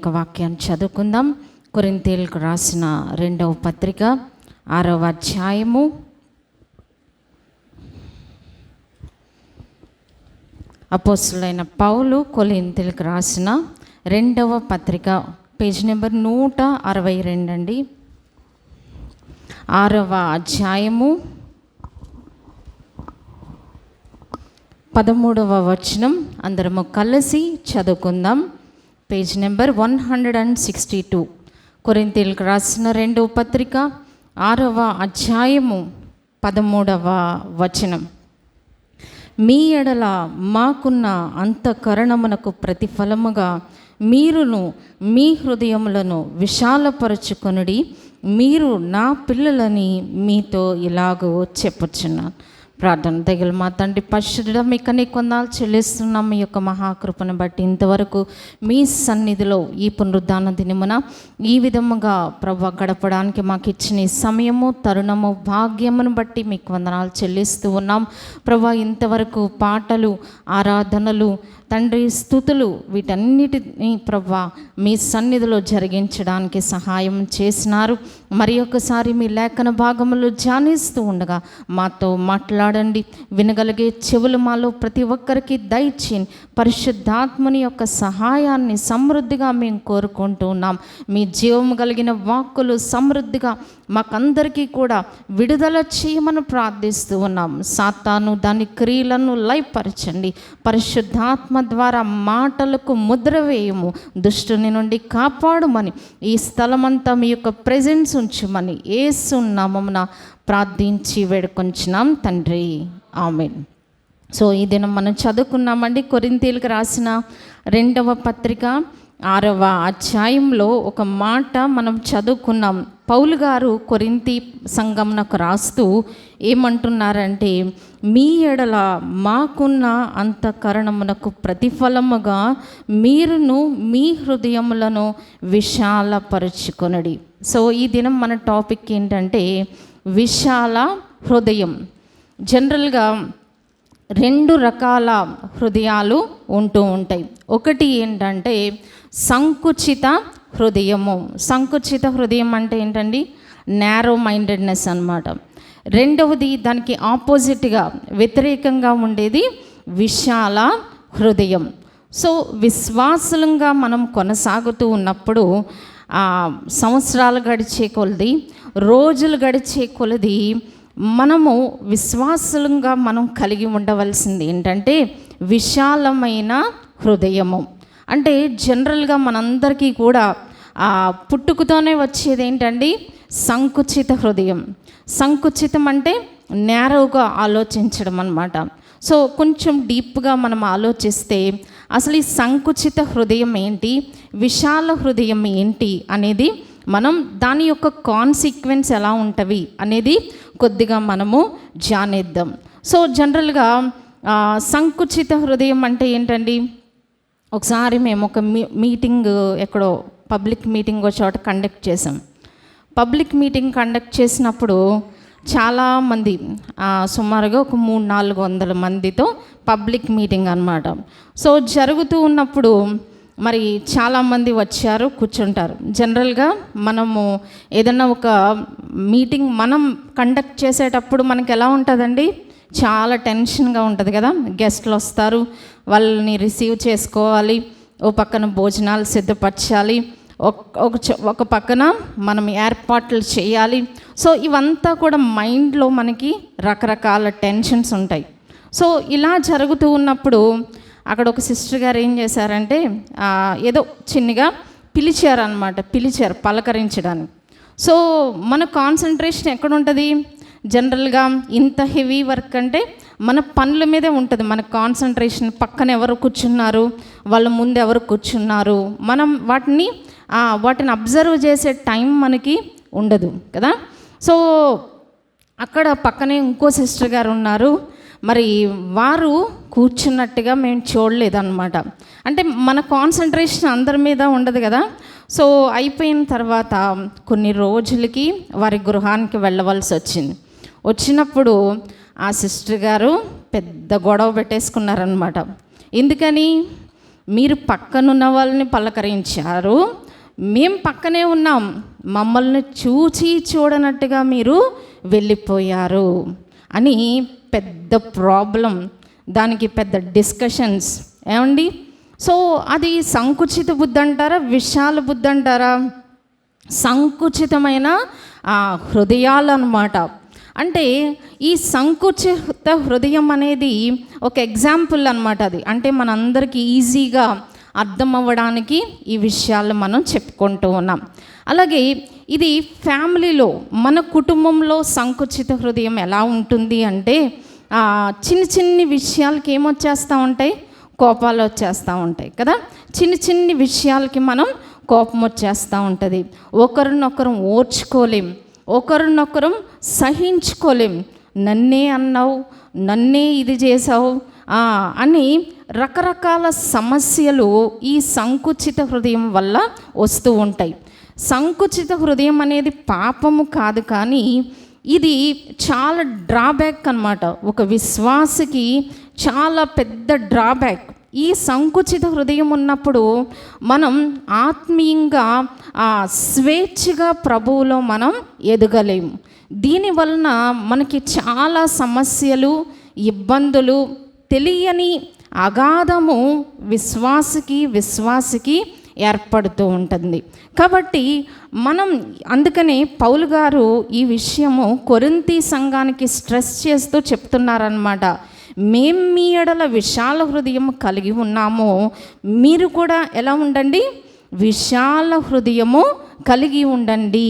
యొక్క వాక్యాన్ని చదువుకుందాం. కొరింథీయులకు రాసిన 2వ పత్రిక 6వ అధ్యాయము అపోస్తలుడైన పౌలు కొరింథీయులకు రాసిన 2వ పత్రిక పేజ్ నెంబర్ 162 అండి. 6వ అధ్యాయము 13వ వచనం అందరము కలిసి చదువుకుందాం. Page number 162. కొరింథీయులకు రాసిన 2వ పత్రిక 6వ అధ్యాయము 13వ వచనం. మీ ఎడల మాకున్న అంతఃకరణమునకు ప్రతిఫలముగా మీరును మీ హృదయములను విశాలపరచుకొనుడి. మీరు నా పిల్లలని మీతో ఇలాగో చెప్పుచున్నాను. ప్రార్థన. దయగల మా తండ్రి పరిశుద్ధుడా, మీకు అనేక వందనాలు చెల్లిస్తున్నాం. మీ యొక్క మహాకృపను బట్టి ఇంతవరకు మీ సన్నిధిలో ఈ పునరుద్ధాన దినమున ఈ విధముగా ప్రభువా గడపడానికి మాకు ఇచ్చిన ఈ సమయము, తరుణము, భాగ్యమును బట్టి మీకు వందనాలు చెల్లిస్తూ ఉన్నాం. ప్రభువా ఇంతవరకు పాటలు, ఆరాధనలు, తండ్రి స్తుతులు, వీటన్నిటిని ప్రభువా మీ సన్నిధిలో జరిగించడానికి సహాయం చేసినారు. మరి ఒకసారి మీ లేఖన భాగములు ధ్యానిస్తూ ఉండగా మాతో మాట్లాడండి. వినగలిగే చెవులు మాలో ప్రతి ఒక్కరికి దయచేయండి. పరిశుద్ధాత్మని యొక్క సహాయాన్ని సమృద్ధిగా మేము కోరుకుంటూ ఉన్నాం. మీ జీవము కలిగిన వాక్కులు సమృద్ధిగా మాకందరికీ కూడా విడుదల చేయమని ప్రార్థిస్తూ ఉన్నాం. సాతాను దాని క్రియలను లయపరచండి. పరిశుద్ధాత్మ ద్వారా మాటలకు ముద్ర వేయము. దుష్టుని నుండి కాపాడుమని, ఈ స్థలమంతా మీ యొక్క ప్రెజెన్స్ ఉంచుమని యేసు నామమున ప్రార్థించి వేడుకొంచున్నాం తండ్రి, ఆమేన్. సో ఈ దినం మనం చదువుకున్నామండి. కొరింథీయులకు రాసిన 2వ పత్రిక 6వ అధ్యాయంలో ఒక మాట మనం చదువుకున్నాం. పౌలు గారు కొరింథీ సంఘమునకు రాస్తూ ఏమంటున్నారంటే, మీ ఎడల మాకున్న అంతఃకరణమునకు ప్రతిఫలముగా మీరును మీ హృదయములను విశాలపరుచుకొనుడి. సో ఈ దినం మన టాపిక్ ఏంటంటే విశాల హృదయం. జనరల్గా 2 రకాల హృదయాలు ఉంటూ ఉంటాయి. ఒకటి ఏంటంటే సంకుచిత హృదయము. సంకుచిత హృదయం అంటే ఏంటండి? నేరో మైండెడ్నెస్ అన్నమాట. రెండవది దానికి ఆపోజిట్గా వ్యతిరేకంగా ఉండేది విశాల హృదయం. సో విశ్వాసులంగా మనం కొనసాగుతూ ఉన్నప్పుడు సంవత్సరాలు గడిచే కొలది, రోజులు గడిచే కొలది మనము విశ్వాసులంగా మనం కలిగి ఉండవలసింది ఏంటంటే విశాలమైన హృదయము. అంటే జనరల్గా మనందరికీ కూడా పుట్టుకతోనే వచ్చేది ఏంటండి? సంకుచిత హృదయం. సంకుచితం అంటే నేరోగా ఆలోచించడం అన్నమాట. సో కొంచెం డీప్గా మనం ఆలోచిస్తే అసలు ఈ సంకుచిత హృదయం ఏంటి, విశాల హృదయం ఏంటి అనేది మనం దాని యొక్క కాన్సిక్వెన్స్ ఎలా ఉంటవి అనేది కొద్దిగా మనము ధ్యానిద్దాం. సో జనరల్గా సంకుచిత హృదయం అంటే ఏంటండి? ఒకసారి మేము ఒక మీటింగ్ ఎక్కడో పబ్లిక్ మీటింగ్ ఒక చోట కండక్ట్ చేసాం. పబ్లిక్ మీటింగ్ కండక్ట్ చేసినప్పుడు చాలామంది, సుమారుగా ఒక 300-400 మందితో పబ్లిక్ మీటింగ్ అన్నమాట. సో జరుగుతూ ఉన్నప్పుడు మరి చాలామంది వచ్చారు, కూర్చుంటారు. జనరల్గా మనము ఏదన్నా ఒక మీటింగ్ మనం కండక్ట్ చేసేటప్పుడు మనకి ఎలా ఉంటుందండి? చాలా టెన్షన్గా ఉంటుంది కదా. గెస్ట్లు వస్తారు, వాళ్ళని రిసీవ్ చేసుకోవాలి, ఓ పక్కన భోజనాలు సిద్ధపరచాలి, ఒక పక్కన మనం ఏర్పాట్లు చేయాలి. సో ఇవంతా కూడా మైండ్లో మనకి రకరకాల టెన్షన్స్ ఉంటాయి. సో ఇలా జరుగుతూ ఉన్నప్పుడు అక్కడ ఒక సిస్టర్ గారు ఏం చేశారంటే ఏదో చిన్నగా పిలిచారు పలకరించడానికి. సో మన కాన్సన్ట్రేషన్ ఎక్కడ ఉంటుంది? జనరల్గా ఇంత హెవీ వర్క్ అంటే మన పనుల మీదే ఉంటుంది మన కాన్సన్ట్రేషన్. పక్కన ఎవరు కూర్చున్నారు, వాళ్ళ ముందు ఎవరు కూర్చున్నారు, మనం వాటిని అబ్జర్వ్ చేసే టైం మనకి ఉండదు కదా. సో అక్కడ పక్కనే ఇంకో సిస్టర్ గారు ఉన్నారు. మరి వారు కూర్చున్నట్టుగా మేము చూడలేదన్నమాట. అంటే మన కాన్సన్ట్రేషన్ అందరి మీద ఉండదు కదా. సో అయిపోయిన తర్వాత కొన్ని రోజులకి వారి గృహానికి వెళ్ళవలసి వచ్చినప్పుడు ఆ సిస్టర్ గారు పెద్ద గొడవ పెట్టేసుకున్నారనమాట. ఎందుకని? మీరు పక్కనున్న వాళ్ళని పలకరించారు, మేము పక్కనే ఉన్నాం, మమ్మల్ని చూచి చూడనట్టుగా మీరు వెళ్ళిపోయారు అని పెద్ద ప్రాబ్లం, దానికి పెద్ద డిస్కషన్స్. ఏమండి? సో అది సంకుచిత బుద్ధి అంటారా, విశాల బుద్ధి అంటారా? సంకుచితమైన హృదయాలు అన్నమాట. అంటే ఈ సంకుచిత హృదయం అనేది ఒక ఎగ్జాంపుల్ అన్నమాట. అది అంటే మనందరికీ ఈజీగా అర్థం అవ్వడానికి ఈ విషయాలు మనం చెప్పుకుంటూ ఉన్నాం. అలాగే ఇది ఫ్యామిలీలో, మన కుటుంబంలో సంకుచిత హృదయం ఎలా ఉంటుంది అంటే చిన్న చిన్ని విషయాలకి ఏమొచ్చేస్తూ ఉంటాయి, కోపాలు వచ్చేస్తూ ఉంటాయి కదా. చిన్న చిన్ని విషయాలకి మనం కోపం వచ్చేస్తూ ఉంటుంది. ఒకరినొకరం ఓర్చుకోలేం, ఒకరినొకరం సహించుకోలేం. నన్నే అన్నావు, నన్నే ఇది చేసావు అని రకరకాల సమస్యలు ఈ సంకుచిత హృదయం వల్ల వస్తూ ఉంటాయి. సంకుచిత హృదయం అనేది పాపము కాదు, కానీ ఇది చాలా డ్రాబ్యాక్ అన్నమాట. ఒక విశ్వాసికి చాలా పెద్ద డ్రాబ్యాక్. ఈ సంకుచిత హృదయం ఉన్నప్పుడు మనం ఆత్మీయంగా స్వేచ్ఛగా ప్రభువులో మనం ఎదగలేము. దీనివలన మనకి చాలా సమస్యలు, ఇబ్బందులు, తెలియని అగాధము విశ్వాసికి ఏర్పడుతూ ఉంటుంది. కాబట్టి మనం అందుకనే పౌలు గారు ఈ విషయము కొరింథీ సంఘానికి స్ట్రెస్ చేస్తూ చెప్తున్నారన్నమాట. మేము మీ ఎడల విశాల హృదయం కలిగి ఉన్నామో మీరు కూడా ఎలా ఉండండి, విశాల హృదయము కలిగి ఉండండి,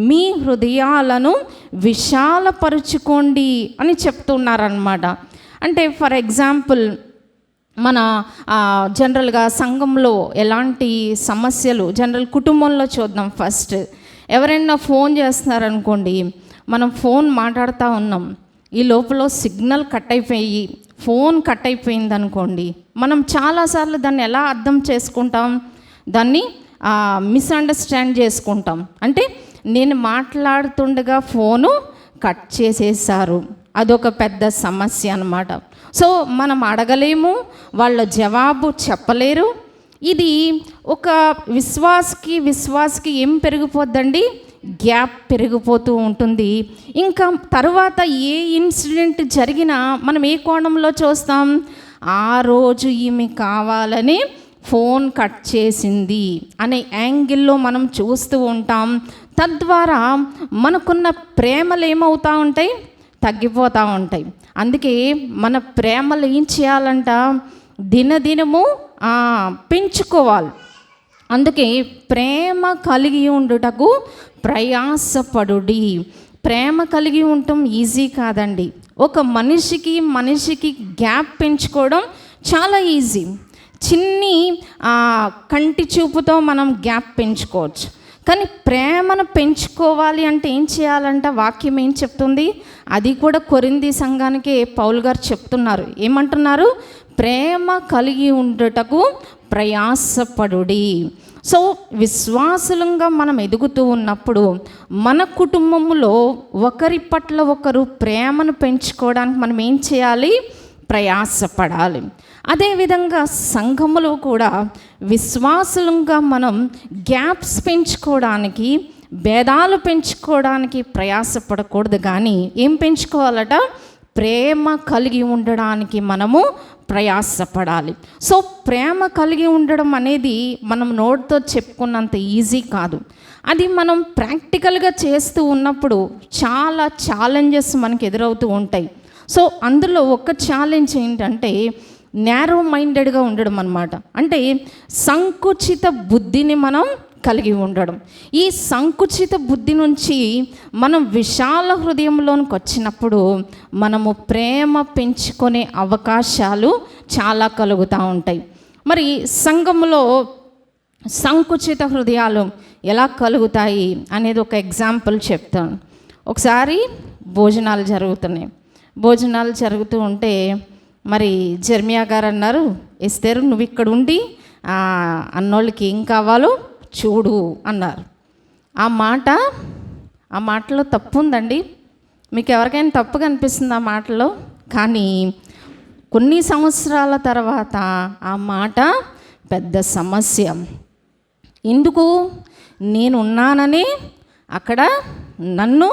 మీ హృదయాలను విశాలపరుచుకోండి అని చెప్తున్నారన్నమాట. అంటే ఫర్ ఎగ్జాంపుల్ మన జనరల్గా సంఘంలో ఎలాంటి సమస్యలు, జనరల్ కుటుంబంలో చూద్దాం. ఫస్ట్ ఎవరైనా ఫోన్ చేస్తున్నారనుకోండి, మనం ఫోన్ మాట్లాడుతూ ఉన్నాం, ఈ లోపల సిగ్నల్ కట్ అయిపోయి ఫోన్ కట్ అయిపోయింది అనుకోండి, మనం చాలాసార్లు దాన్ని ఎలా అర్థం చేసుకుంటాం, దాన్ని మిస్అండర్స్టాండ్ చేసుకుంటాం. అంటే నేను మాట్లాడుతుండగా ఫోను కట్ చేసేసారు, అదొక పెద్ద సమస్య అన్నమాట. సో మనం అడగలేము, వాళ్ళ జవాబు చెప్పలేరు. ఇది ఒక విశ్వాసికి ఏం పెరిగిపోద్దండి, గ్యాప్ పెరిగిపోతూ ఉంటుంది. ఇంకా తర్వాత ఏ ఇన్సిడెంట్ జరిగినా మనం ఏ కోణంలో చూస్తాం, ఆ రోజు ఈమె కావాలని ఫోన్ కట్ చేసింది అనే యాంగిల్లో మనం చూస్తూ ఉంటాం. తద్వారా మనకున్న ప్రేమలు ఏమవుతూ ఉంటాయి, తగ్గిపోతూ ఉంటాయి. అందుకే మన ప్రేమలు ఏం చేయాలంట, దినదినము పెంచుకోవాలి. అందుకే ప్రేమ కలిగి ఉండుటకు ప్రయాసపడుడి. ప్రేమ కలిగి ఉండటం ఈజీ కాదండి. ఒక మనిషికి గ్యాప్ పెంచుకోవడం చాలా ఈజీ. చిన్ని కంటి చూపుతో మనం గ్యాప్ పెంచుకోవచ్చు. కానీ ప్రేమను పెంచుకోవాలి అంటే ఏం చేయాలంట, వాక్యం ఏం చెప్తుంది, అది కూడా కొరింథీ సంఘానికి పౌలు గారు చెప్తున్నారు. ఏమంటున్నారు, ప్రేమ కలిగి ఉండుటకు ప్రయాసపడుడి. సో విశ్వాసులంగా మనం ఎదుగుతూ ఉన్నప్పుడు మన కుటుంబంలో ఒకరి పట్ల ఒకరు ప్రేమను పెంచుకోవడానికి మనం ఏం చేయాలి, ప్రయాసపడాలి. అదేవిధంగా సంఘములో కూడా విశ్వాసులంగా మనం గ్యాప్స్ పెంచుకోవడానికి, భేదాలు పెంచుకోవడానికి ప్రయాసపడకూడదు, కానీ ఏం పెంచుకోవాలట, ప్రేమ కలిగి ఉండడానికి మనము ప్రయాసపడాలి. సో ప్రేమ కలిగి ఉండడం అనేది మనం నోటితో చెప్పుకున్నంత ఈజీ కాదు. అది మనం ప్రాక్టికల్గా చేస్తూ ఉన్నప్పుడు చాలా ఛాలెంజెస్ మనకు ఎదురవుతూ ఉంటాయి. సో అందులో ఒక ఛాలెంజ్ ఏంటంటే నేరో మైండెడ్గా ఉండడం అన్నమాట. అంటే సంకుచిత బుద్ధిని మనం కలిగి ఉండడం. ఈ సంకుచిత బుద్ధి నుంచి మనం విశాల హృదయంలోనికి వచ్చినప్పుడు మనము ప్రేమ పెంచుకునే అవకాశాలు చాలా కలుగుతూ ఉంటాయి. మరి సంఘంలో సంకుచిత హృదయాలు ఎలా కలుగుతాయి అనేది ఒక ఎగ్జాంపుల్ చెప్తాను. ఒకసారి భోజనాలు జరుగుతూ ఉంటే మరి జెర్మియా గారు అన్నారు, ఎస్తేరు నువ్వు ఇక్కడ ఉండి అన్నోళ్ళకి ఏం కావాలో చూడు అన్నారు. ఆ మాటలో తప్పు ఉందండి. మీకు ఎవరికైనా తప్పుగా అనిపిస్తుంది ఆ మాటలో? కానీ కొన్ని సంవత్సరాల తర్వాత ఆ మాట పెద్ద సమస్య. ఎందుకు? నేనున్నానని అక్కడ నన్ను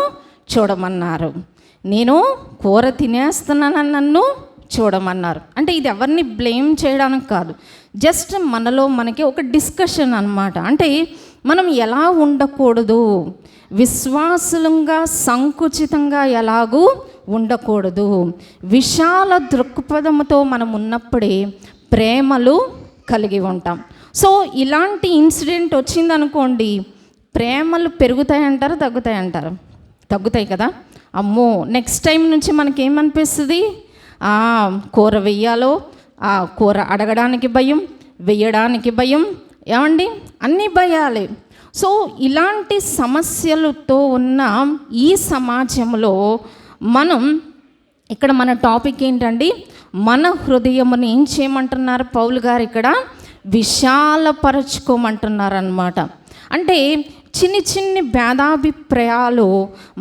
చూడమన్నారు, నేను కూర తినేస్తున్నానని నన్ను చూడమన్నారు. అంటే ఇది ఎవరిని బ్లేమ్ చేయడానికి కాదు, జస్ట్ మనలో మనకి ఒక డిస్కషన్ అన్నమాట. అంటే మనం ఎలా ఉండకూడదు, విశ్వాసులంగా సంకుచితంగా ఎలాగూ ఉండకూడదు. విశాల దృక్పథంతో మనం ఉన్నప్పుడే ప్రేమలు కలిగి ఉంటాం. సో ఇలాంటి ఇన్సిడెంట్ వచ్చిందనుకోండి, ప్రేమలు పెరుగుతాయంటారు, తగ్గుతాయంటారు? తగ్గుతాయి కదా. అమ్మో, నెక్స్ట్ టైం నుంచి మనకేమనిపిస్తుంది? కూర వెయ్యాలో, కూర అడగడానికి భయం, వెయ్యడానికి భయం, ఏమండి, అన్నీ భయాలే. సో ఇలాంటి సమస్యలతో ఉన్న ఈ సమాజంలో మనం ఇక్కడ మన టాపిక్ ఏంటండి? మన హృదయమును ఏం చేయమంటున్నారు పౌలు గారు? ఇక్కడ విశాలపరచుకోమంటున్నారు అన్నమాట. అంటే చిన్ని చిన్ని భేదాభిప్రాయాలు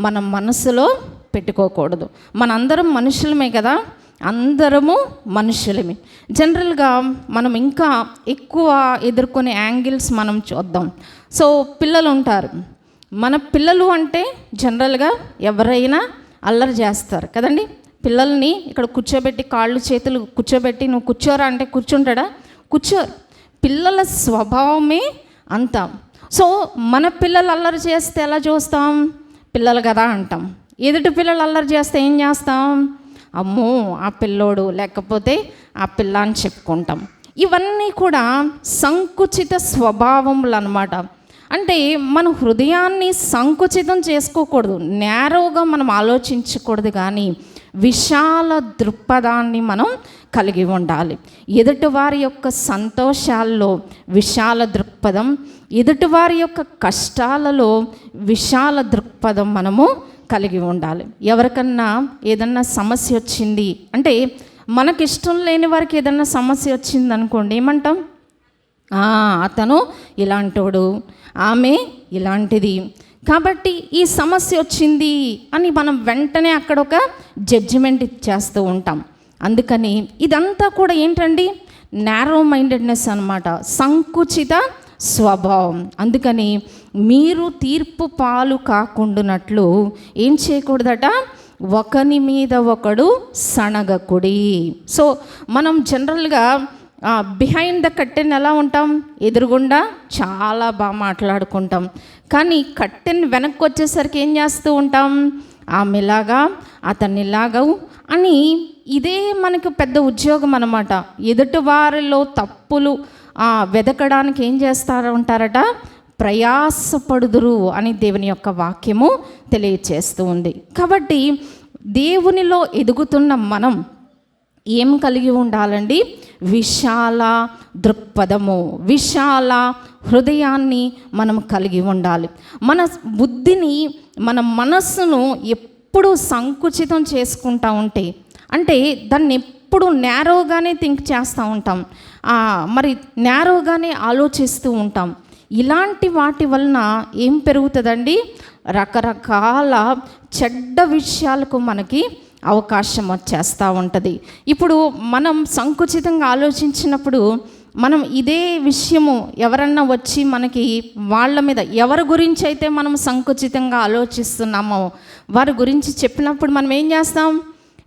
మన మనసులో పెట్టుకోకూడదు. మనందరం మనుషులమే కదా, అందరము మనుషులమే. జనరల్గా మనం ఇంకా ఎక్కువ ఎదుర్కొనే యాంగిల్స్ మనం చూద్దాం. సో పిల్లలు ఉంటారు, మన పిల్లలు అంటే జనరల్గా ఎవరైనా అల్లరి చేస్తారు కదండి. పిల్లల్ని ఇక్కడ కూర్చోబెట్టి, కాళ్ళు చేతులు కూర్చోబెట్టి నువ్వు కూర్చోరా అంటే కూర్చుంటాడా? కూర్చోరు. పిల్లల స్వభావమే అంత. సో మన పిల్లలు అల్లరి చేస్తే ఎలా చూస్తాం? పిల్లలు కదా అంటాం. ఎదుటి పిల్లలు అల్లరి చేస్తే ఏం చేస్తాం? అమ్మో ఆ పిల్లోడు, లేకపోతే ఆ పిల్ల అని చెప్పుకుంటాం. ఇవన్నీ కూడా సంకుచిత స్వభావములు అన్నమాట. అంటే మన హృదయాన్ని సంకుచితం చేసుకోకూడదు, నేరోగా మనం ఆలోచించకూడదు, కానీ విశాల దృక్పథాన్ని మనం కలిగి ఉండాలి. ఎదుటివారి యొక్క సంతోషాల్లో విశాల దృక్పథం, ఎదుటివారి యొక్క కష్టాలలో విశాల దృక్పథం మనము కలిగి ఉండాలి. ఎవరికన్నా ఏదన్నా సమస్య వచ్చింది అంటే, మనకిష్టం లేని వారికి ఏదన్నా సమస్య వచ్చింది అనుకోండి, ఏమంటాం? అతను ఇలాంటోడు, ఆమె ఇలాంటిది, కాబట్టి ఈ సమస్య వచ్చింది అని మనం వెంటనే అక్కడ ఒక జడ్జిమెంట్ ఇచ్చేస్తూ ఉంటాం. అందుకని ఇదంతా కూడా ఏంటండి? నారో మైండెడ్నెస్ అన్నమాట, సంకుచిత స్వభావం. అందుకని మీరు తీర్పు పాలు కాకుండానట్లు ఏం చేయకూడదట? ఒకని మీద ఒకడు సణగకుడి. సో మనం జనరల్గా బిహైండ్ ద కర్టెన్ ఎలా ఉంటాం? ఎదురుగుండా చాలా బాగా మాట్లాడుకుంటాం, కానీ కర్టెన్ వెనక్కి వచ్చేసరికి ఏం చేస్తూ ఉంటాం? ఆమెలాగా, అతనిలాగా అని. ఇదే మనకు పెద్ద ఉద్యోగం అన్నమాట. ఎదుటి వారిలో తప్పులు వెదకడానికి ఏం చేస్తారు ఉంటారట? ప్రయాసపడుదురు అని దేవుని యొక్క వాక్యము తెలియచేస్తూ ఉంది. కాబట్టి దేవునిలో ఎదుగుతున్న మనం ఏం కలిగి ఉండాలండి? విశాల దృక్పథము, విశాల హృదయాన్ని మనం కలిగి ఉండాలి. మన బుద్ధిని, మన మనస్సును ఎప్పుడు సంకుచితం చేసుకుంటూ ఉంటే, అంటే దాన్ని ఎప్పుడు నేరోగానే థింక్ చేస్తూ ఉంటాం, మరి నేరోగానే ఆలోచిస్తూ ఉంటాం. ఇలాంటి వాటి వలన ఏం పెరుగుతుందండి? రకరకాల చెడ్డ విషయాలకు మనకి అవకాశం వచ్చేస్తూ ఉంటుంది. ఇప్పుడు మనం సంకుచితంగా ఆలోచించినప్పుడు మనం ఇదే విషయము ఎవరన్నా వచ్చి మనకి వాళ్ళ మీద, ఎవరి గురించి అయితే మనం సంకుచితంగా ఆలోచిస్తున్నామో వారి గురించి చెప్పినప్పుడు మనం ఏం చేస్తాం?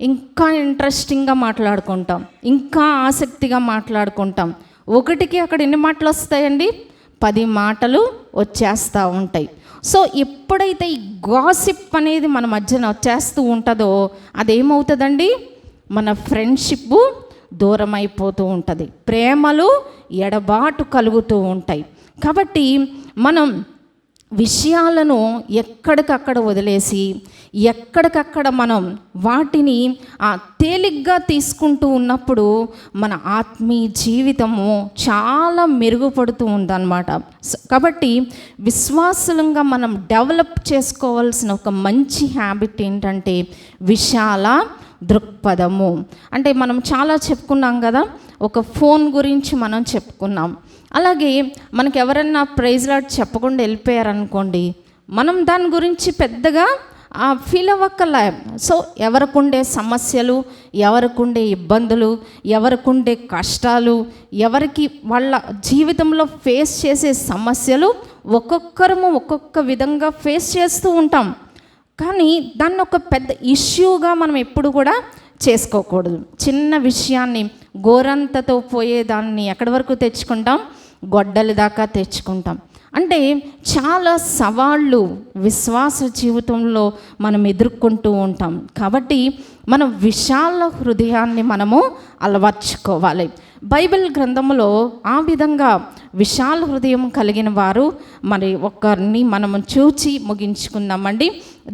ఇంకా ఇంట్రెస్టింగ్గా మాట్లాడుకుంటాం, ఇంకా ఆసక్తిగా మాట్లాడుకుంటాం. ఒకటికి అక్కడ ఎన్ని మాటలు వస్తాయండి? 10 మాటలు వచ్చేస్తూ ఉంటాయి. సో ఎప్పుడైతే ఈ గాసిప్ అనేది మన మధ్యన వచ్చేస్తూ ఉంటుందో అదేమవుతుందండి? మన ఫ్రెండ్షిప్ దూరం అయిపోతూ ఉంటుంది, ప్రేమలు ఎడబాటు కలుగుతూ ఉంటాయి. కాబట్టి మనం విషయాలను ఎక్కడికక్కడ వదిలేసి, ఎక్కడికక్కడ మనం వాటిని తేలిగ్గా తీసుకుంటూ ఉన్నప్పుడు మన ఆత్మీయ జీవితము చాలా మెరుగుపడుతూ ఉందన్నమాట. కాబట్టి విశ్వాసులంగా మనం డెవలప్ చేసుకోవాల్సిన ఒక మంచి హ్యాబిట్ ఏంటంటే విశాల దృక్పథము. అంటే మనం చాలా చెప్పుకున్నాం కదా, ఒక ఫోన్ గురించి మనం చెప్పుకున్నాం. అలాగే మనకు ఎవరన్నా ప్రైజ్ లాట్ చెప్పకుండా వెళ్ళిపోయారనుకోండి, మనం దాని గురించి పెద్దగా ఫీల్ అవ్వక్కర్లే. సో ఎవరికుండే సమస్యలు, ఎవరికుండే ఇబ్బందులు, ఎవరికుండే కష్టాలు, ఎవరికి వాళ్ళ జీవితంలో ఫేస్ చేసే సమస్యలు ఒక్కొక్కరము ఒక్కొక్క విధంగా ఫేస్ చేస్తూ ఉంటాం. కానీ దాన్ని ఒక పెద్ద ఇష్యూగా మనం ఎప్పుడు కూడా చేసుకోకూడదు. చిన్న విషయాన్ని గోరంతతో పోయేదాన్ని ఎక్కడి వరకు తెచ్చుకుంటాం? గొడ్డలి దాకా తెచ్చుకుంటాం. అంటే చాలా సవాళ్ళు విశ్వాస జీవితంలో మనం ఎదుర్కొంటూ ఉంటాం. కాబట్టి మనం విశాల హృదయాన్ని మనము అలవర్చుకోవాలి. బైబిల్ గ్రంథంలో ఆ విధంగా విశాల హృదయం కలిగిన వారు మరి ఒక్కరిని మనము చూచి ముగించుకుందామండి.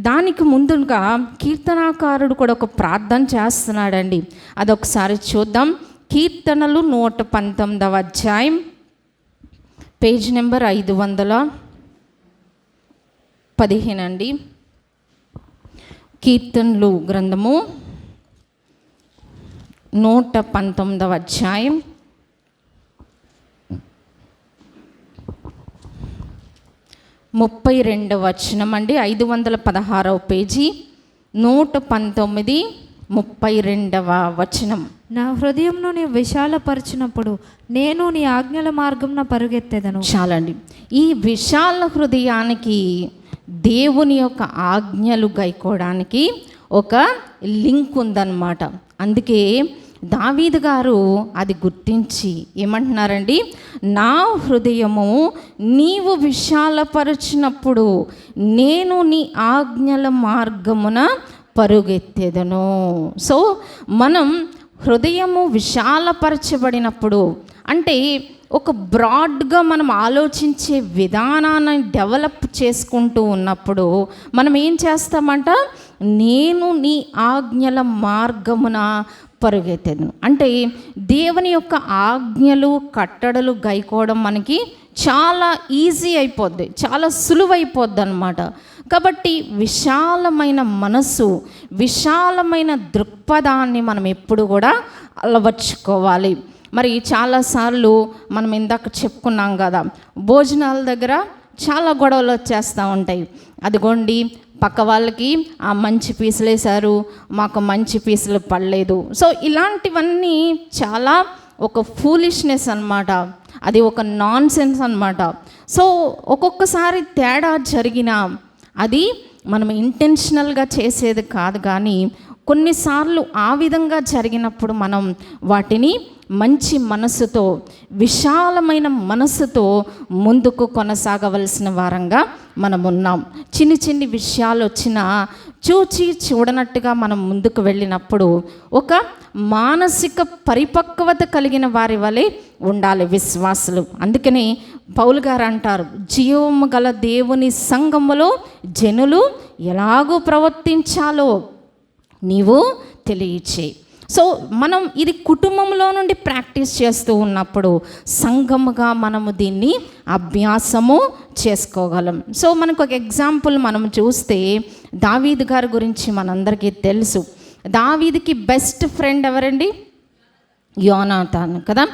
దానికి ముందుగా కీర్తనాకారుడు కూడా ఒక ప్రార్థన చేస్తున్నాడండి. అదొకసారి చూద్దాం. కీర్తనలు 119వ అధ్యాయం, పేజ్ నెంబర్ 515 అండి. కీర్తనలు గ్రంథము 119వ అధ్యాయం 32వ వచనం అండి. 516వ పేజీ 119 32వ వచనం. నా హృదయంను నీ విశాలపరిచినప్పుడు నేను నీ ఆజ్ఞల మార్గంన పరుగెత్తెదను. చాలండి. ఈ విశాల హృదయానికి దేవుని యొక్క ఆజ్ఞలు గైకోవడానికి ఒక లింక్ ఉందన్నమాట. అందుకే దావీదు గారు అది గుర్తించి ఏమంటున్నారండి? నా హృదయము నీవు విశాలపరచినప్పుడు నేను నీ ఆజ్ఞల మార్గమున పరుగెత్తెదను. సో మనం హృదయము విశాలపరచబడినప్పుడు అంటే ఒక బ్రాడ్గా మనం ఆలోచించే విధానాన్ని డెవలప్ చేసుకుంటూ ఉన్నప్పుడు మనం ఏం చేస్తామంట? నేను నీ ఆజ్ఞల మార్గమున పరుగెత్తెదను. అంటే దేవుని యొక్క ఆజ్ఞలు కట్టడలు గైకోవడం మనకి చాలా ఈజీ అయిపోద్ది, చాలా సులువైపోద్ది అన్నమాట. కాబట్టి విశాలమైన మనసు, విశాలమైన దృక్పథాన్ని మనం ఎప్పుడు కూడా అలవర్చుకోవాలి. మరి చాలాసార్లు మనం ఇందాక చెప్పుకున్నాం కదా, భోజనాల దగ్గర చాలా గొడవలు వచ్చేస్తూ ఉంటాయి. అదిగోండి పక్క వాళ్ళకి ఆ మంచి పీసులు వేశారు, మాకు మంచి పీసులు పడలేదు. సో ఇలాంటివన్నీ చాలా ఒక ఫూలిష్నెస్ అన్నమాట. అది ఒక నాన్ సెన్స్ అన్నమాట. సో ఒక్కొక్కసారి తేడా జరిగినా అది మనం ఇంటెన్షనల్గా చేసేది కాదు, కానీ కొన్నిసార్లు ఆ విధంగా జరిగినప్పుడు మనం వాటిని మంచి మనసుతో, విశాలమైన మనసుతో ముందుకు కొనసాగవలసిన వారంగా మనం ఉన్నాం. చిన్ని చిన్ని విషయాలు వచ్చినా చూచి చూడనట్టుగా మనం ముందుకు వెళ్ళినప్పుడు ఒక మానసిక పరిపక్వత కలిగిన వారి వలె ఉండాలి విశ్వాసులు. అందుకని పౌలు గారు అంటారు, జీవము గల దేవుని సంఘములో జనులు ఎలాగూ ప్రవర్తించాలో నీవు తెలియచేయి. సో మనం ఇది కుటుంబంలో నుండి ప్రాక్టీస్ చేస్తూ ఉన్నప్పుడు సంఘముగా మనము దీన్ని అభ్యాసము చేసుకోగలం. సో మనకు ఒక ఎగ్జాంపుల్ మనం చూస్తే దావీదు గారి గురించి మనందరికీ తెలుసు. దావీదుకి బెస్ట్ ఫ్రెండ్ ఎవరండి? యోనాతాను కదా.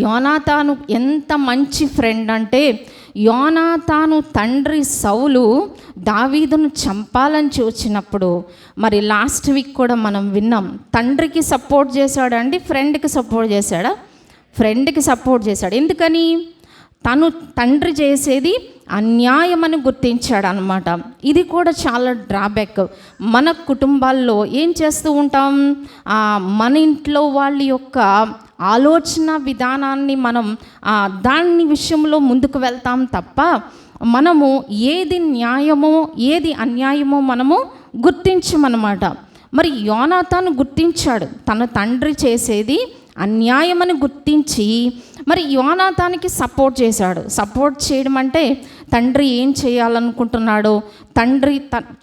యోనాతాను ఎంత మంచి ఫ్రెండ్ అంటే, యోనాతాను తండ్రి సౌలు దావీదును చంపాలని చూచినప్పుడు, మరి లాస్ట్ వీక్ కూడా మనం విన్నాం, తండ్రికి సపోర్ట్ చేశాడండి, ఫ్రెండ్కి సపోర్ట్ చేశాడా? ఫ్రెండ్కి సపోర్ట్ చేశాడు. ఎందుకని? తను తండ్రి చేసేది అన్యాయమని గుర్తించాడు అనమాట. ఇది కూడా చాలా డ్రాబ్యాక్. మన కుటుంబాల్లో ఏం చేస్తూ ఉంటాం? మన ఇంట్లో వాళ్ళ యొక్క ఆలోచన విధానాన్ని మనం దాని విషయంలో ముందుకు వెళ్తాం తప్ప మనము ఏది న్యాయమో ఏది అన్యాయమో మనము గుర్తించమన్నమాట. మరి యోనాతాను గుర్తించాడు, తన తండ్రి చేసేది అన్యాయమని గుర్తించి మరి యోనాతానికి సపోర్ట్ చేశాడు. సపోర్ట్ చేయడం అంటే తండ్రి ఏం చేయాలనుకుంటున్నాడో,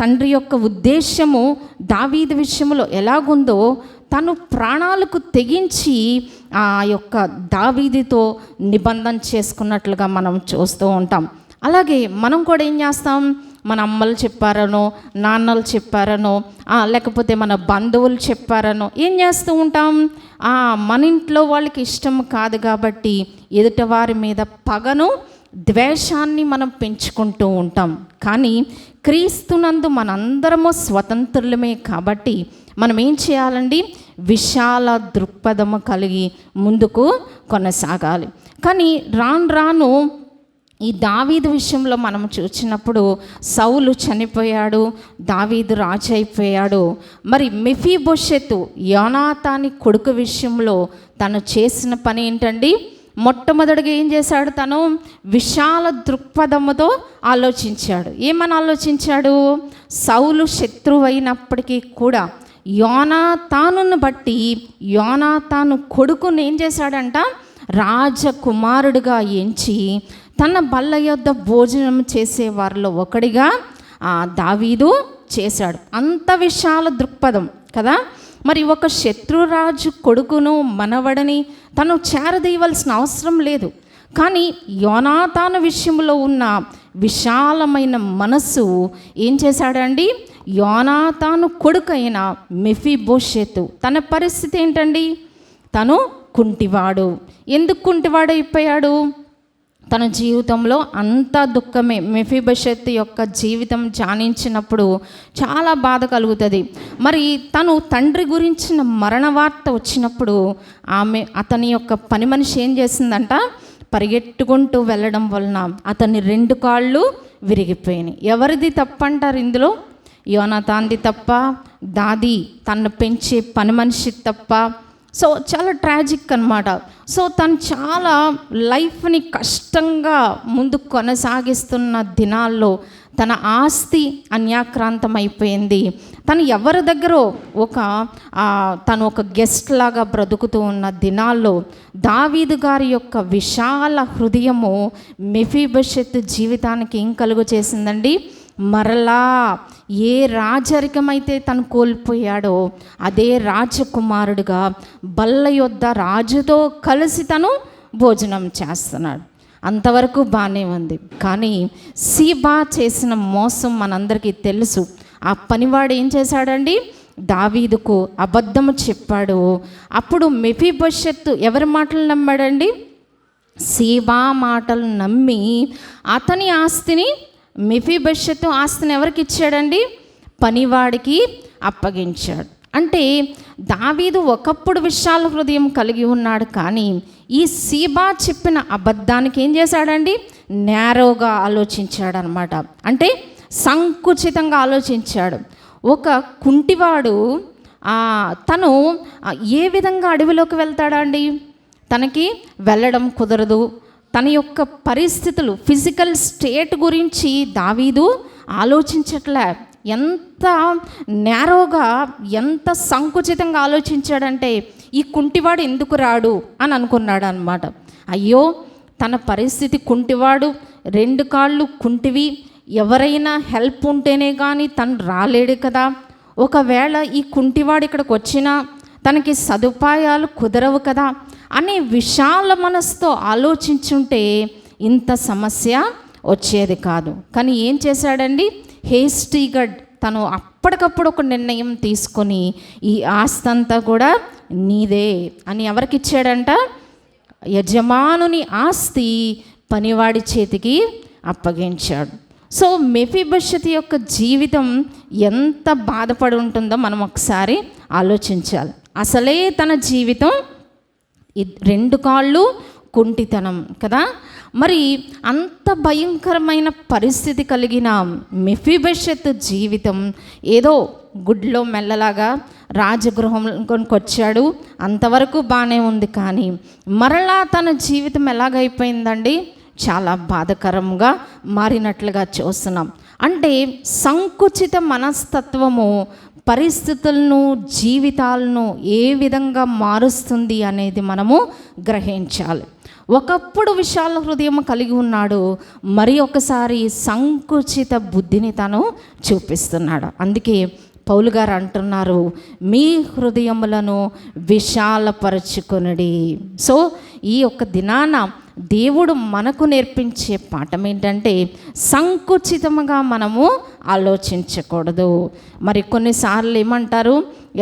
తండ్రి యొక్క ఉద్దేశము దావీదు విషయంలో ఎలాగుందో తను ప్రాణాలకు తెగించి ఆ యొక్క దావీదుతో నిబంధన చేసుకున్నట్లుగా మనం చూస్తూ ఉంటాం. అలాగే మనం కూడా ఏం చేస్తాం? మన అమ్మలు చెప్పారనో, నాన్నలు చెప్పారనో, లేకపోతే మన బంధువులు చెప్పారనో ఏం చేస్తూ ఉంటాం? మన ఇంట్లో వాళ్ళకి ఇష్టం కాదు కాబట్టి ఎదుటివారి మీద పగను ద్వేషాన్ని మనం పెంచుకుంటూ ఉంటాం. కానీ క్రీస్తునందు మనందరము స్వతంత్రులమే కాబట్టి మనం ఏం చేయాలండి? విశాల దృక్పథము కలిగి ముందుకు కొనసాగాలి. కానీ రాను రాను ఈ దావీదు విషయంలో మనం చూసినప్పుడు సౌలు చనిపోయాడు, దావీదు రాజు అయిపోయాడు. మరి మెఫీబోషెతు యోనాతాని కొడుకు విషయంలో తను చేసిన పని ఏంటండి? మొట్టమొదటిగా ఏం చేశాడు? తను విశాల దృక్పథముతో ఆలోచించాడు. ఏమని ఆలోచించాడు? సౌలు శత్రువు అయినప్పటికీ కూడా యోనాతానును బట్టి యోనాతాను కొడుకుని ఏం చేశాడంట? రాజకుమారుడిగా ఎంచి తన బల్ల యొద్ద భోజనం చేసే వారిలో ఒకడిగా దావీదు చేశాడు. అంత విశాల దృక్పథం కదా. మరి ఒక శత్రురాజు కొడుకును మనవడని తను చేరదీయవలసిన అవసరం లేదు. కానీ యోనాతాను విషయంలో ఉన్న విశాలమైన మనస్సు ఏం చేశాడండి? యోనాతాను కొడుకైన మెఫీబోషెతు తన పరిస్థితి ఏంటండి? తను కుంటివాడు. ఎందుకు కుంటివాడైపోయాడు? తన జీవితంలో అంతా దుఃఖమే. మెఫీబోషెతు యొక్క జీవితం ధ్యానించినప్పుడు చాలా బాధ కలుగుతుంది. మరి తను తండ్రి గురించిన మరణ వార్త వచ్చినప్పుడు అతని యొక్క పని మనిషి ఏం చేసిందంట? పరిగెట్టుకుంటూ వెళ్ళడం వలన అతని 2 కాళ్ళు విరిగిపోయినాయి. ఎవరిది తప్పంటారు ఇందులో? యోనాతాన్ది తప్ప? దాది తను పెంచే పని మనిషి తప్ప? సో చాలా ట్రాజిక్ అన్నమాట. సో తను చాలా లైఫ్ని కష్టంగా ముందు కొనసాగిస్తున్న దినాల్లో తన ఆస్తి అన్యాక్రాంతం అయిపోయింది. తను ఎవరి దగ్గర తను ఒక గెస్ట్ లాగా బ్రతుకుతూ ఉన్న దినాల్లో దావీదు గారి యొక్క విశాల హృదయము మెఫీబోషెతు జీవితానికి ఏం కలుగు చేసిందండి? మరలా ఏ రాజరికమైతే తను కోల్పోయాడో అదే రాజకుమారుడిగా బల్ల యొద్ద రాజుతో కలిసి తను భోజనం చేస్తున్నాడు. అంతవరకు బాగానే ఉంది. కానీ సీబా చేసిన మోసం మనందరికీ తెలుసు. ఆ పనివాడు ఏం చేశాడండి? దావీదుకు అబద్ధము చెప్పాడు. అప్పుడు మెఫీబోషెతు ఎవరి మాటలు నమ్మాడండి? సీబా మాటలు నమ్మి అతని ఆస్తిని, మెఫీబోషెతు ఆస్తిని ఎవరికి ఇచ్చాడండి? పనివాడికి అప్పగించాడు. అంటే దావీదు ఒకప్పుడు విశాల హృదయం కలిగి ఉన్నాడు. కానీ ఈ సీబా చెప్పిన అబద్ధానికి ఏం చేశాడండి? నేరోగా ఆలోచించాడనమాట. అంటే సంకుచితంగా ఆలోచించాడు. ఒక కుంటివాడు తను ఏ విధంగా అడవిలోకి వెళ్తాడండి? తనకి వెళ్ళడం కుదరదు. తన యొక్క పరిస్థితులు, ఫిజికల్ స్టేట్ గురించి దావీదు ఆలోచించట్లే. ఎంత నేరోగా, ఎంత సంకుచితంగా ఆలోచించాడంటే ఈ కుంటివాడు ఎందుకు రాడు అని అనుకున్నాడు అనమాట. అయ్యో, తన పరిస్థితి కుంటివాడు, 2 కాళ్ళు కుంటివి, ఎవరైనా హెల్ప్ ఉంటేనే కానీ తను రాలేడు కదా. ఒకవేళ ఈ కుంటివాడు ఇక్కడికి వచ్చినా తనకి సదుపాయాలు కుదరవు కదా అనే విశాల మనసుతో ఆలోచించుంటే ఇంత సమస్య వచ్చేది కాదు. కానీ ఏం చేశాడండి? హేస్టీగా తను అప్పటికప్పుడు ఒక నిర్ణయం తీసుకొని ఈ ఆస్తి అంతా కూడా నీదే అని ఎవరికి ఇచ్చాడంట? యజమానుని ఆస్తి పనివాడి చేతికి అప్పగించాడు. సో మెఫీబోషెతు యొక్క జీవితం ఎంత బాధపడి ఉంటుందో మనం ఒకసారి ఆలోచించాలి. అసలే తన జీవితం 2 కాళ్ళు కుంటితనం కదా. మరి అంత భయంకరమైన పరిస్థితి కలిగిన మెఫీబోషెతు జీవితం ఏదో గుడ్లో మెల్లలాగా రాజగృహంలోకి వచ్చాడు, అంతవరకు బాగానే ఉంది. కానీ మరలా తన జీవితం ఎలాగైపోయిందండి? చాలా బాధకరంగా మారినట్లుగా చూస్తున్నాం. అంటే సంకుచిత మనస్తత్వము పరిస్థితులను, జీవితాలను ఏ విధంగా మారుస్తుంది అనేది మనము గ్రహించాలి. ఒకప్పుడు విశాల హృదయం కలిగి ఉన్నాడు, మరి ఒకసారి సంకుచిత బుద్ధిని తను చూపిస్తున్నాడు. అందుకే పౌలు గారు అంటున్నారు, మీ హృదయములను విశాలపరచుకొనుడి. సో ఈ యొక్క దినాన దేవుడు మనకు నేర్పించే పాఠం ఏంటంటే సంకుచితముగా మనము ఆలోచించకూడదు. మరి కొన్నిసార్లు ఏమంటారు?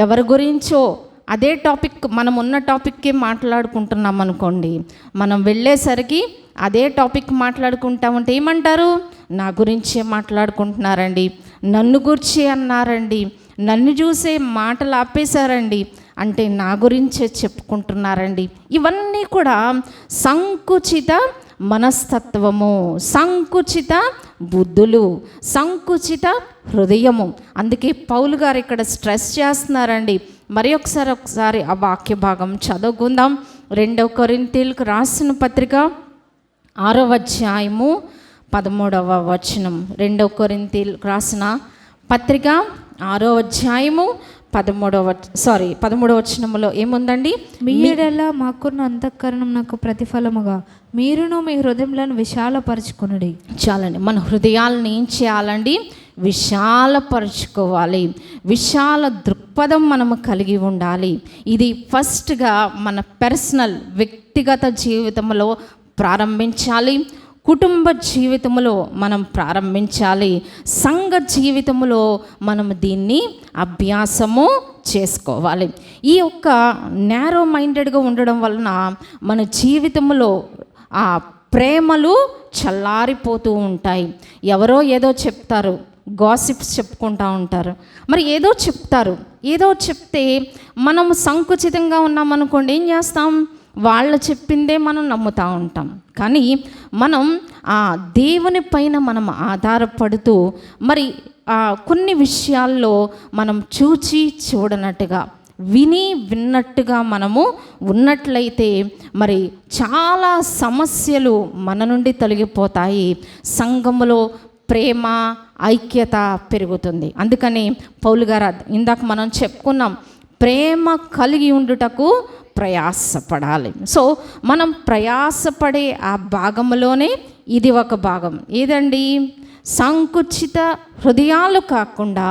ఎవరి గురించో అదే టాపిక్, మనం ఉన్న టాపిక్కే మాట్లాడుకుంటున్నాం అనుకోండి, మనం వెళ్ళేసరికి అదే టాపిక్ మాట్లాడుకుంటామంటే ఏమంటారు? నా గురించే మాట్లాడుకుంటున్నారండి, నన్ను గురించి అన్నారండి, నన్ను చూసే మాటలు ఆపేశారండి, అంటే నా గురించే చెప్పుకుంటున్నారండి. ఇవన్నీ కూడా సంకుచిత మనస్తత్వము, సంకుచిత బుద్ధులు, సంకుచిత హృదయము. అందుకే పౌలు గారు ఇక్కడ స్ట్రెస్ చేస్తున్నారండి. మరి ఒకసారి ఆ వాక్య భాగం చదువుకుందాం. 2 కొరింథీయులకు రాసిన పత్రిక 6వ అధ్యాయము 13వ వచనం. 2 కొరింథీయులకు రాసిన పత్రిక 6వ అధ్యాయము 13వ వచనంలో ఏముందండి? మీ ఎడల మాకున్న అంతఃకరణం నాకు ప్రతిఫలముగా మీరును మీ హృదయములను విశాలపరచుకొనుడి. చాలండి. మన హృదయాలను ఏం చేయాలండి? విశాలపరచుకోవాలి. విశాల దృక్పథం మనము కలిగి ఉండాలి. ఇది ఫస్ట్గా మన పర్సనల్ వ్యక్తిగత జీవితంలో ప్రారంభించాలి, కుటుంబ జీవితంలో మనం ప్రారంభించాలి, సంఘ జీవితంలో మనం దీన్ని అభ్యాసము చేసుకోవాలి. ఈ యొక్క నేరో మైండెడ్గా ఉండడం వలన మన జీవితంలో ఆ ప్రేమలు చల్లారిపోతూ ఉంటాయి. ఎవరో ఏదో చెప్తారు, గాసిప్స్ చెప్పుకుంటూ ఉంటారు, మరి ఏదో చెప్తారు, ఏదో చెప్తే మనం సంకుచితంగా ఉన్నామనుకోండి, ఏం చేస్తాం? వాళ్ళు చెప్పిందే మనం నమ్ముతూ ఉంటాం. కానీ మనం ఆ దేవుని పైన మనం ఆధారపడుతూ మరి కొన్ని విషయాల్లో మనం చూడనట్టుగా, విన్నట్టుగా మనము ఉన్నట్లయితే మరి చాలా సమస్యలు మన నుండి తొలగిపోతాయి. సంఘములో ప్రేమ, ఐక్యత పెరుగుతుంది. అందుకని పౌలు గారు ఇందాక మనం చెప్పుకున్నాం, ప్రేమ కలిగి ఉండుటకు ప్రయాసపడాలి. సో మనం ప్రయాసపడే ఆ భాగంలోనే ఇది ఒక భాగం. ఏదండి? సంకుచిత హృదయాలు కాకుండా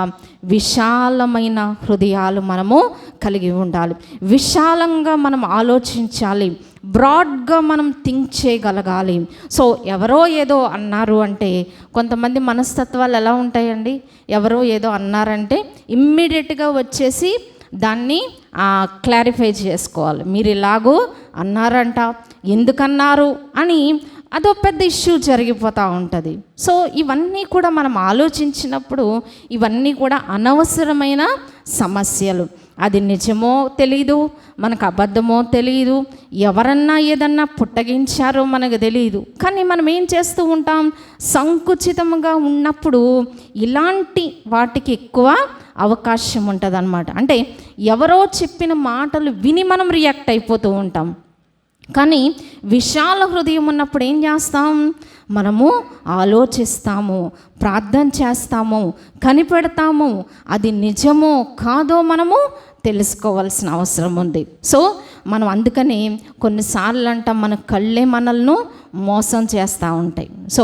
విశాలమైన హృదయాలు మనము కలిగి ఉండాలి. విశాలంగా మనం ఆలోచించాలి, బ్రాడ్గా మనం థింక్ చేయగలగాలి. సో ఎవరో ఏదో అన్నారు అంటే, కొంతమంది మనస్తత్వాలు ఎలా ఉంటాయండి? ఎవరో ఏదో అన్నారంటే ఇమ్మీడియట్గా వచ్చేసి దాన్ని క్లారిఫై చేసుకోవాలి. మీరు ఇలాగో అన్నారంట, ఎందుకన్నారు అని అదో పెద్ద ఇష్యూ జరిగిపోతూ ఉంటుంది. సో ఇవన్నీ కూడా మనం ఆలోచించినప్పుడు ఇవన్నీ కూడా అనవసరమైన సమస్యలు. అది నిజమో తెలీదు, మనకు అబద్ధమో తెలియదు, ఎవరన్నా ఏదన్నా పుట్టగించారో మనకు తెలియదు. కానీ మనం ఏం చేస్తూ ఉంటాం? సంకుచితంగా ఉన్నప్పుడు ఇలాంటి వాటికి ఎక్కువ అవకాశం ఉంటుంది అన్నమాట. అంటే ఎవరో చెప్పిన మాటలు విని మనం రియాక్ట్ అయిపోతూ ఉంటాం. కానీ విశాల హృదయం ఉన్నప్పుడు ఏం చేస్తాం? మనము ఆలోచిస్తాము, ప్రార్థన చేస్తాము, కనిపెడతాము, అది నిజమో కాదో మనము తెలుసుకోవాల్సిన అవసరం ఉంది. సో మనం అందుకని కొన్నిసార్లు అంటాం, మన కళ్ళే మనల్ని మోసం చేస్తూ ఉంటాయి. సో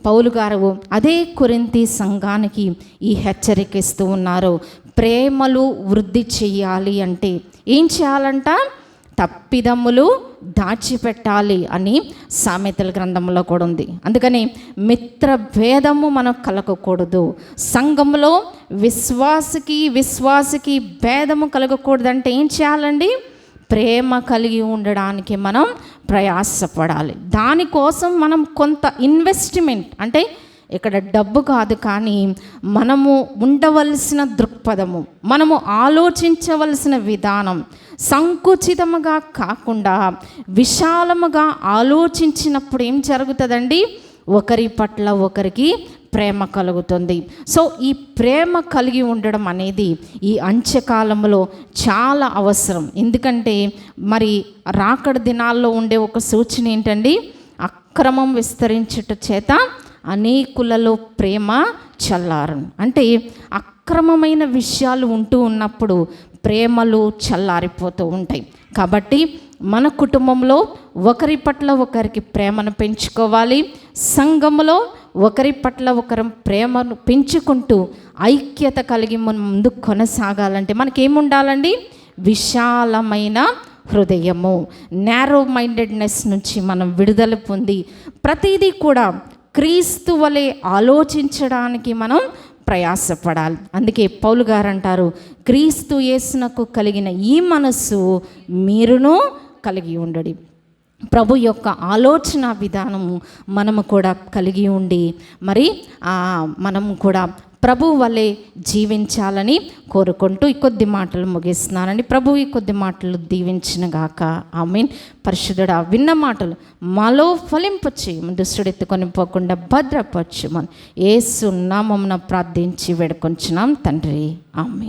పౌలు గారు అదే కొరింథీ సంఘానికి ఈ హెచ్చరిక ఇస్తూ ఉన్నారు. ప్రేమలు వృద్ధి చెయ్యాలి అంటే ఏం చేయాలంట? తప్పిదమ్ములు దాచిపెట్టాలి అని సామెతల గ్రంథంలో కూడా ఉంది. అందుకని మిత్ర భేదము మనం కలగకూడదు. సంఘంలో విశ్వాసికి భేదము కలగకూడదంటే ఏం చేయాలండి? ప్రేమ కలిగి ఉండడానికి మనం ప్రయాసపడాలి. దానికోసం మనం కొంత ఇన్వెస్ట్మెంట్, అంటే ఇక్కడ డబ్బు కాదు, కానీ మనము ఉండవలసిన దృక్పథము, మనము ఆలోచించవలసిన విధానం సంకుచితముగా కాకుండా విశాలముగా ఆలోచించినప్పుడు ఏం జరుగుతుందండి? ఒకరి పట్ల ఒకరికి ప్రేమ కలుగుతుంది. సో ఈ ప్రేమ కలిగి ఉండడం అనేది ఈ అంత్యకాలంలో చాలా అవసరం. ఎందుకంటే మరి రాకడ దినాల్లో ఉండే ఒక సూచన ఏంటండి? అక్రమం విస్తరించుట చేత అనేకులలో ప్రేమ చల్లారను. అంటే అక్రమమైన విషయాలు ఉంటూ ఉన్నప్పుడు ప్రేమలు చల్లారిపోతూ ఉంటాయి. కాబట్టి మన కుటుంబంలో ఒకరి పట్ల ఒకరికి ప్రేమను పెంచుకోవాలి. సంఘములో ఒకరి పట్ల ఒకరు ప్రేమను పెంచుకుంటూ ఐక్యత కలిగి మనం ముందుకు కొనసాగాలంటే మనకేముండాలండి? విశాలమైన హృదయము, నేరో మైండెడ్నెస్ నుంచి మనం విడుదల పొంది ప్రతిదీ కూడా క్రీస్తు వలె ఆలోచించడానికి మనం ప్రయాసపడాలి. అందుకే పౌలు గారు అంటారు, క్రీస్తు యేసునకు కలిగిన ఈ మనస్సు మీరును కలిగి ఉండడి. ప్రభు యొక్క ఆలోచన విధానము మనము కూడా కలిగి ఉండి మరి మనము కూడా ప్రభు వలె జీవించాలని కోరుకుంటూ ఈ కొద్ది మాటలు ముగిస్తున్నానండి. ప్రభు ఈ కొద్ది మాటలు దీవించిన గాక. ఆమేన్. పరిశుద్ధుడా, విన్న మాటలు మాలో ఫలింపు చేయము, దుష్టుడెత్తుకొని పోకుండా భద్రపరచుమని యేసు నామమున ప్రార్థించి వేడుకొంచున్నాం తండ్రి. ఆమేన్.